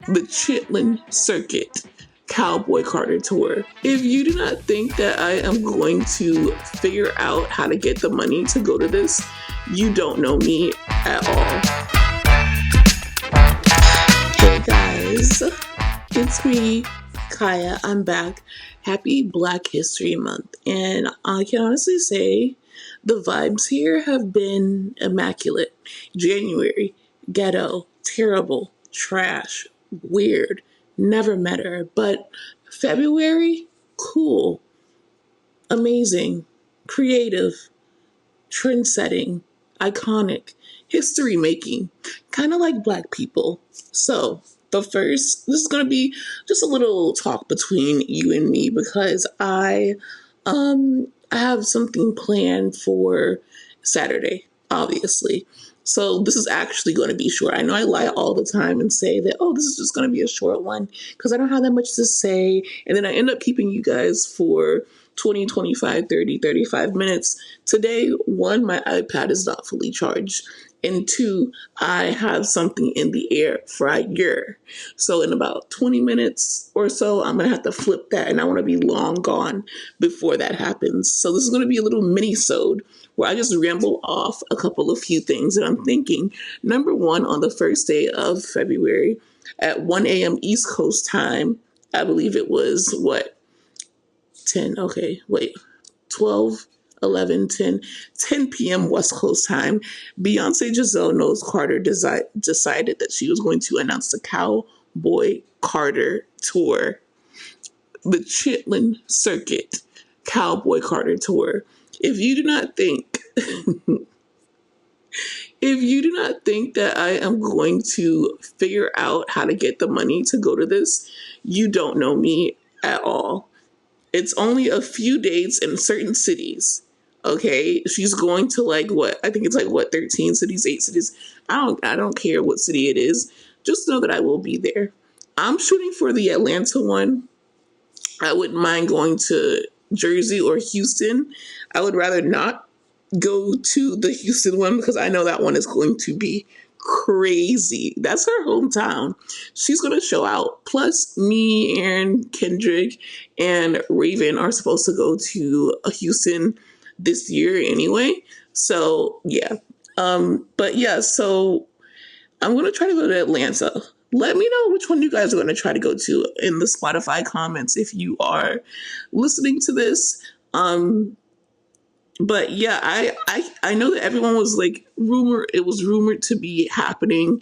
the Chitlin Circuit Cowboy Carter Tour. If you do not think that I am going to figure out how to get the money to go to this, you don't know me at all. Hey guys, it's me, Kaya. I'm back. Happy Black History Month. And I can honestly say the vibes here have been immaculate. January, ghetto, terrible, trash, weird, never met her. But February, cool, amazing, creative, trend-setting, iconic, history-making, kind of like Black people. So, this is going to be just a little talk between you and me because I have something planned for Saturday, obviously. So this is actually going to be short. I know I lie all the time and say that, this is just going to be a short one because I don't have that much to say. And then I end up keeping you guys for 20, 25, 30, 35 minutes. Today, one, my iPad is not fully charged. And two, I have something in the air fryer. So in about 20 minutes or so, I'm going to have to flip that. And I want to be long gone before that happens. So this is going to be a little mini-sode where I just ramble off a couple of few things that I'm thinking. Number one, on the first day of February at 1 a.m. East Coast time, I believe it was 12, 11, 10 p.m. West Coast time, Beyonce Giselle Knowles Carter decided that she was going to announce the Cowboy Carter Tour, the Chitlin Circuit Cowboy Carter Tour. If you do not think that I am going to figure out how to get the money to go to this, you don't know me at all. It's only a few dates in certain cities. Okay, she's going to 13 cities, 8 cities. I don't care what city it is. Just know that I will be there. I'm shooting for the Atlanta one. I wouldn't mind going to Jersey or Houston. I would rather not go to the Houston one because I know that one is going to be crazy. That's her hometown. She's going to show out. Plus, me, Aaron, Kendrick, and Raven are supposed to go to Houston this year anyway. So, yeah. So I'm going to try to go to Atlanta. Let me know which one you guys are going to try to go to in the Spotify comments if you are listening to this. But yeah, I know that everyone was it was rumored to be happening.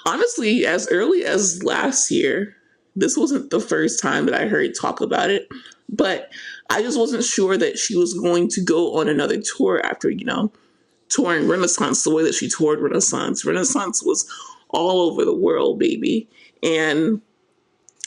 Honestly, as early as last year. This wasn't the first time that I heard talk about it, but I just wasn't sure that she was going to go on another tour after, touring Renaissance the way that she toured Renaissance. Renaissance was all over the world, baby. And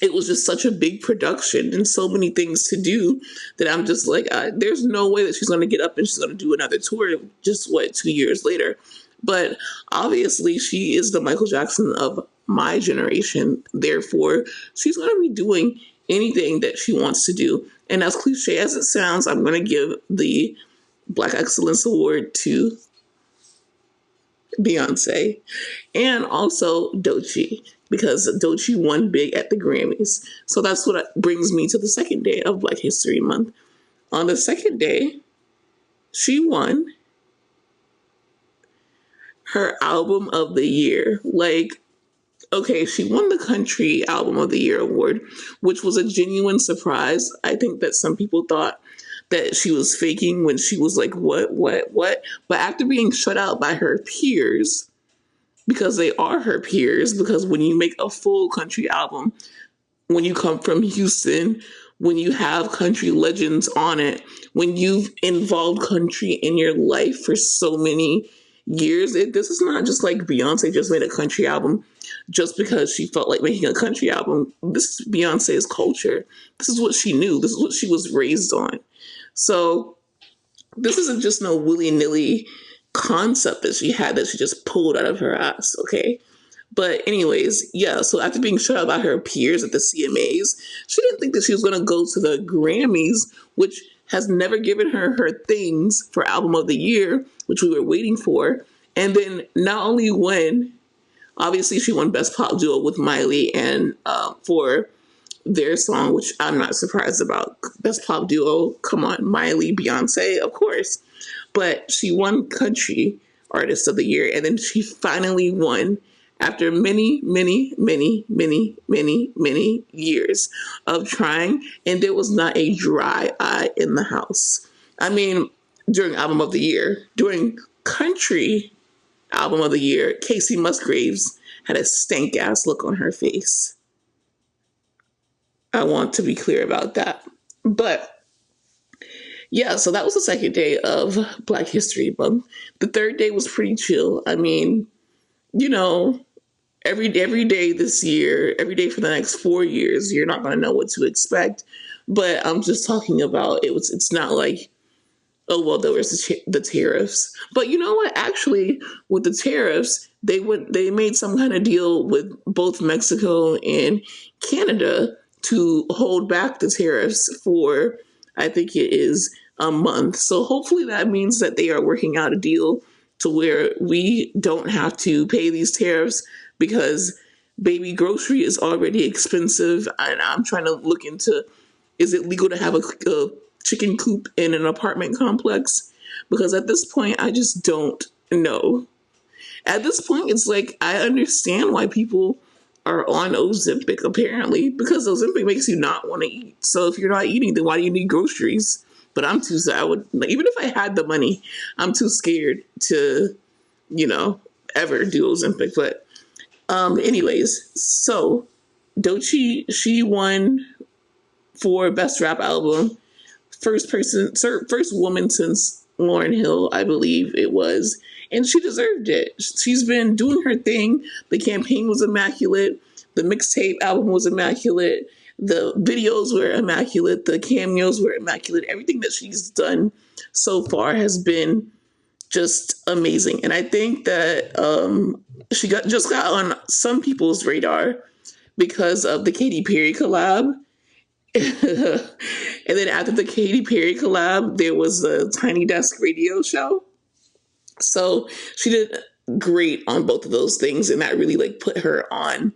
it was just such a big production and so many things to do that I'm just like, there's no way that she's going to get up and she's going to do another tour just 2 years later. But obviously she is the Michael Jackson of my generation. Therefore, she's going to be doing anything that she wants to do. And as cliche as it sounds, I'm going to give the Black Excellence Award to Beyonce and also Doechii, because Doechii won big at the Grammys. So that's what brings me to the second day of Black History Month. On the second day, she won her album of the year. She won the Country Album of the Year award, which was a genuine surprise. I think that some people thought that she was faking when she was like, what? But after being shut out by her peers, because they are her peers, because when you make a full country album, when you come from Houston, when you have country legends on it, when you've involved country in your life for so many years, this is not just like Beyonce just made a country album just because she felt like making a country album. This is Beyonce's culture. This is what she knew. This is what she was raised on. So this isn't just no willy-nilly concept that she had that she just pulled out of her ass, okay? But anyways, yeah, so after being shut out by her peers at the CMAs, she didn't think that she was going to go to the Grammys, which has never given her her things for Album of the Year, which we were waiting for. And then not only win Obviously, she won Best Pop Duo with Miley, and for their song, which I'm not surprised about. Best Pop Duo, come on, Miley, Beyonce, of course. But she won Country Artist of the Year, and then she finally won after many, many, many, many, many, many years of trying, and there was not a dry eye in the house. I mean, during Album of the Year, during Country Album of the Year, Casey Musgraves had a stank ass look on her face. I want to be clear about that. But yeah, so that was the second day of Black History Month. The third day was pretty chill. I mean, you know, every day this year, every day for the next 4 years, you're not going to know what to expect. But I'm just talking about it's not like, oh, well, there was the tariffs. But you know what? Actually, with the tariffs, they made some kind of deal with both Mexico and Canada to hold back the tariffs for, I think it is a month. So hopefully that means that they are working out a deal to where we don't have to pay these tariffs, because baby, grocery is already expensive. And I'm trying to look into, is it legal to have a chicken coop in an apartment complex? Because at this point, I just don't know. At this point, it's like, I understand why people are on Ozempic, apparently, because Ozempic makes you not want to eat. So if you're not eating, then why do you need groceries? But I'm too, even if I had the money, I'm too scared to, ever do Ozempic. But anyways, so Doechii, she won for Best Rap Album. First woman since Lauryn Hill, I believe it was. And she deserved it. She's been doing her thing. The campaign was immaculate. The mixtape album was immaculate. The videos were immaculate. The cameos were immaculate. Everything that she's done so far has been just amazing. And I think that she just got on some people's radar because of the Katy Perry collab. And then after the Katy Perry collab, there was the Tiny Desk radio show. So she did great on both of those things, and that really put her on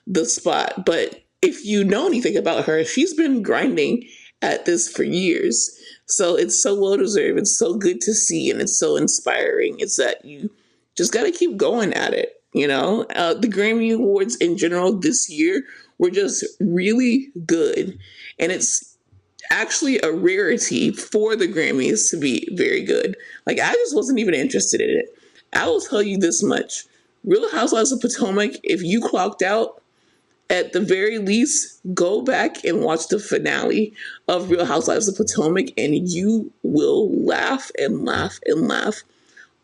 the spot. But if you know anything about her, she's been grinding at this for years. So it's so well deserved. It's so good to see, and it's so inspiring. It's that you just got to keep going at it. The Grammy Awards in general this year were just really good, and it's actually a rarity for the Grammys to be very good. I just wasn't even interested in it. I will tell you this much. Real Housewives of Potomac, if you clocked out, at the very least, go back and watch the finale of Real Housewives of Potomac, and you will laugh and laugh and laugh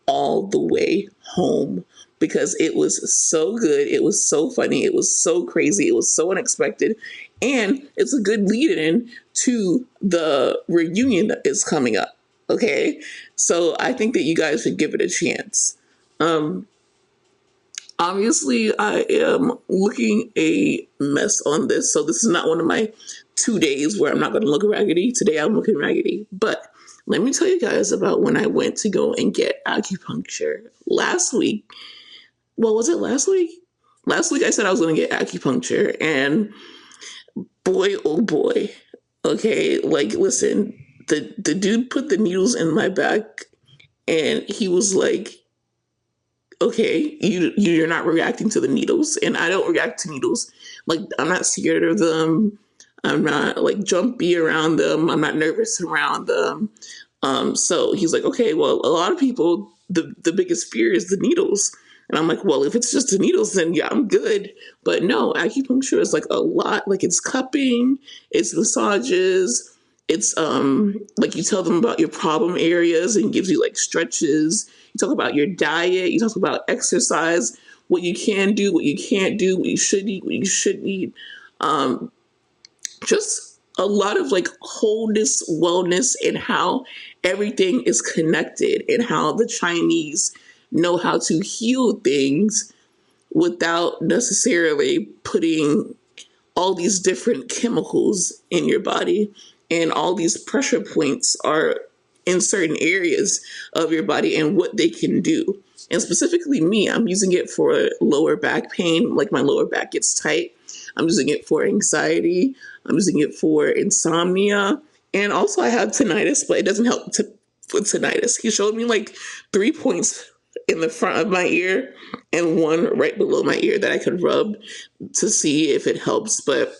all the way home, because it was so good. It was so funny. It was so crazy. It was so unexpected. And it's a good lead-in to the reunion that is coming up. Okay? So I think that you guys should give it a chance. Obviously, I am looking a mess on this. So this is not one of my 2 days where I'm not going to look raggedy. Today I'm looking raggedy. But let me tell you guys about when I went to go and get acupuncture last week. Well, was it last week? Last week I said I was going to get acupuncture, and boy, oh boy. Okay, listen, the dude put the needles in my back, and he was like, okay, you're not reacting to the needles, and I don't react to needles. I'm not scared of them. I'm not jumpy around them. I'm not nervous around them. So he's like, okay, well, a lot of people, the biggest fear is the needles. And I'm like, well, if it's just the needles, then yeah, I'm good. But no, acupuncture is a lot. It's cupping, it's massages, it's you tell them about your problem areas and gives you stretches. You talk about your diet, you talk about exercise, what you can do, what you can't do, what you should eat, what you shouldn't eat. Just a lot of wholeness, wellness, and how everything is connected, and how the Chinese know how to heal things without necessarily putting all these different chemicals in your body. And all these pressure points are in certain areas of your body and what they can do. And specifically me, I'm using it for lower back pain, like my lower back gets tight. I'm using it for anxiety. I'm using it for insomnia. And also I have tinnitus, but it doesn't help with tinnitus. He showed me like 3 points in the front of my ear and one right below my ear that I could rub to see if it helps. But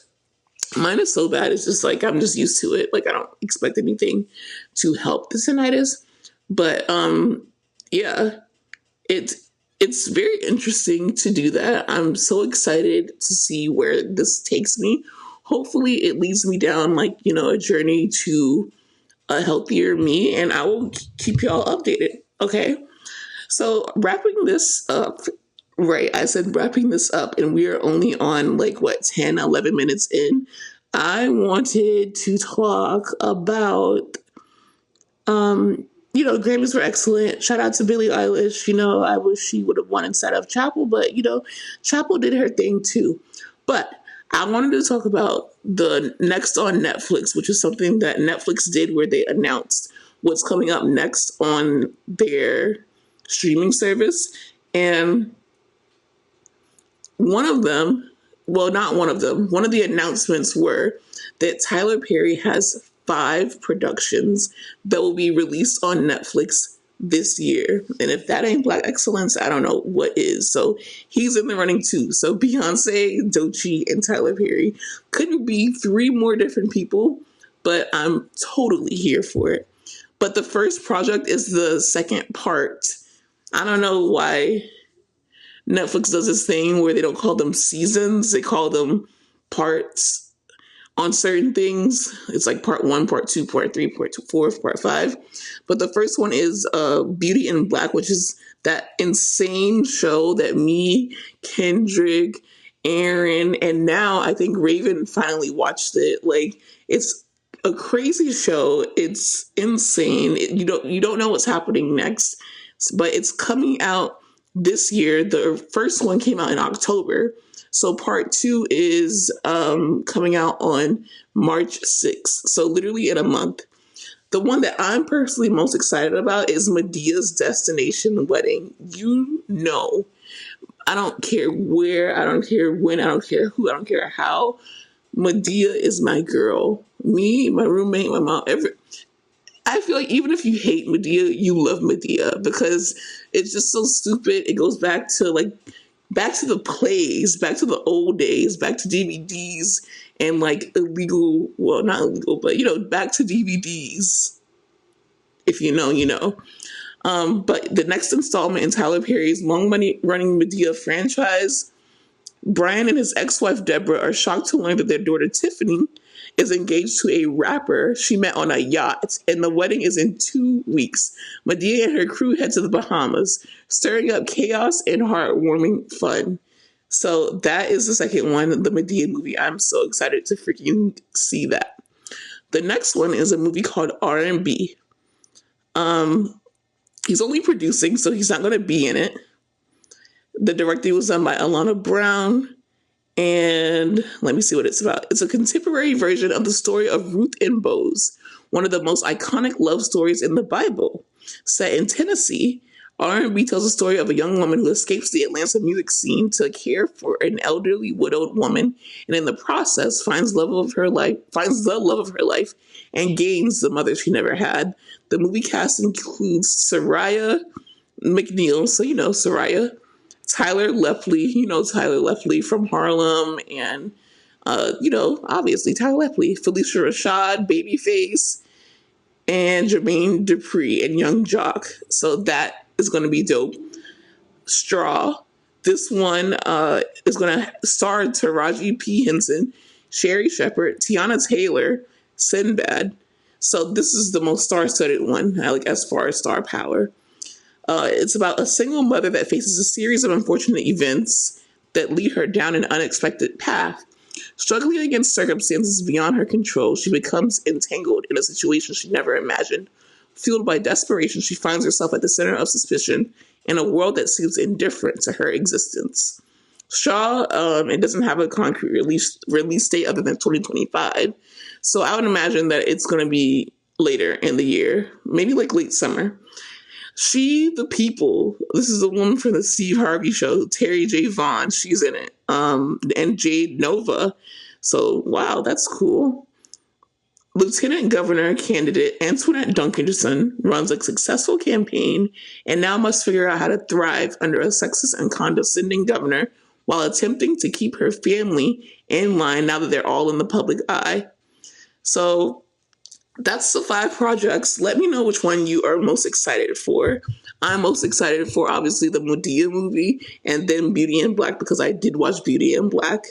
mine is so bad. It's just like, I'm just used to it. Like, I don't expect anything to help the tinnitus. But yeah, it's very interesting to do that. I'm so excited to see where this takes me. Hopefully it leads me down like, a journey to a healthier me, and I will keep y'all updated. Okay. So wrapping this up, right? I said wrapping this up, and we are only on 10, 11 minutes in. I wanted to talk about, Grammys were excellent. Shout out to Billie Eilish. I wish she would have won instead of Chapel, but, Chapel did her thing too. But I wanted to talk about the next on Netflix, which is something that Netflix did where they announced what's coming up next on their streaming service. And one of the announcements were that Tyler Perry has 5 productions that will be released on Netflix this year. And if that ain't Black excellence, I don't know what is. So he's in the running too. So Beyonce, Doechii, and Tyler Perry couldn't be 3 more different people, but I'm totally here for it. But the first project is the second part. I don't know why Netflix does this thing where they don't call them seasons, they call them parts on certain things. It's like part 1, part 2, part 3, part 4, part 5. But the first one is Beauty in Black, which is that insane show that me, Kendrick, Aaron, and now I think Raven finally watched it. Like, it's a crazy show. It's insane. You don't know what's happening next, but it's coming out this year. The first one came out in October. So part 2 is coming out on March 6th. So literally in a month. The one that I'm personally most excited about is Medea's Destination Wedding. I don't care where, I don't care when, I don't care who, I don't care how. Medea is my girl. Me, my roommate, my mom, I feel like even if you hate Medea, you love Medea because it's just so stupid. It goes back to the plays, back to the old days, back to DVDs and illegal, well, not illegal, but back to DVDs. If you know, you know. But the next installment in Tyler Perry's long-running Medea franchise, Brian and his ex-wife Deborah are shocked to learn that their daughter Tiffany is engaged to a rapper she met on a yacht, and the wedding is in 2 weeks. Medea and her crew head to the Bahamas, stirring up chaos and heartwarming fun. So that is the second one, the Medea movie. I'm so excited to freaking see that. The next one is a movie called R&B. He's only producing, so he's not going to be in it. The directing was done by Alana Brown. And let me see what it's about. It's a contemporary version of the story of Ruth and Boaz, one of the most iconic love stories in the Bible. Set in Tennessee, R&B tells the story of a young woman who escapes the Atlanta music scene to care for an elderly widowed woman, and in the process finds the love of her life, and gains the mother she never had. The movie cast includes Soraya McNeil, so Soraya, Tyler Lepley from Harlem, and obviously Tyler Lepley, Felicia Rashad, Babyface, and Jermaine Dupri and Young Jock. So that is going to be dope. Straw. This one is going to star Taraji P. Henson, Sherry Shepherd, Tiana Taylor, Sinbad. So this is the most star-studded one, as far as star power. It's about a single mother that faces a series of unfortunate events that lead her down an unexpected path. Struggling against circumstances beyond her control, she becomes entangled in a situation she never imagined. Fueled by desperation, she finds herself at the center of suspicion in a world that seems indifferent to her existence. Shaw, it doesn't have a concrete release date other than 2025. So I would imagine that it's going to be later in the year, maybe like late summer. She, the People, this is a woman from the Steve Harvey Show, Terry J. Vaughn, she's in it, and Jade Nova. So, wow, that's cool. Lieutenant Governor candidate Antoinette Duncanson runs a successful campaign and now must figure out how to thrive under a sexist and condescending governor while attempting to keep her family in line now that they're all in the public eye. So that's the 5 projects. Let me know which one you are most excited for. I'm most excited for, obviously, the Madea movie and then Beauty in Black, because I did watch Beauty in Black.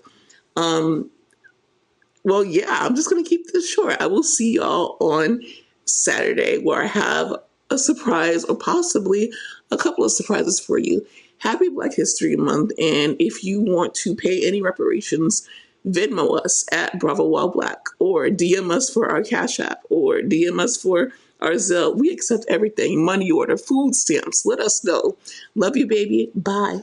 Well, yeah, I'm just going to keep this short. I will see y'all on Saturday, where I have a surprise, or possibly a couple of surprises for you. Happy Black History Month. And if you want to pay any reparations, Venmo us at Bravo While Black, or DM us for our Cash App, or DM us for our Zelle. We accept everything. Money order, food stamps. Let us know. Love you, baby. Bye.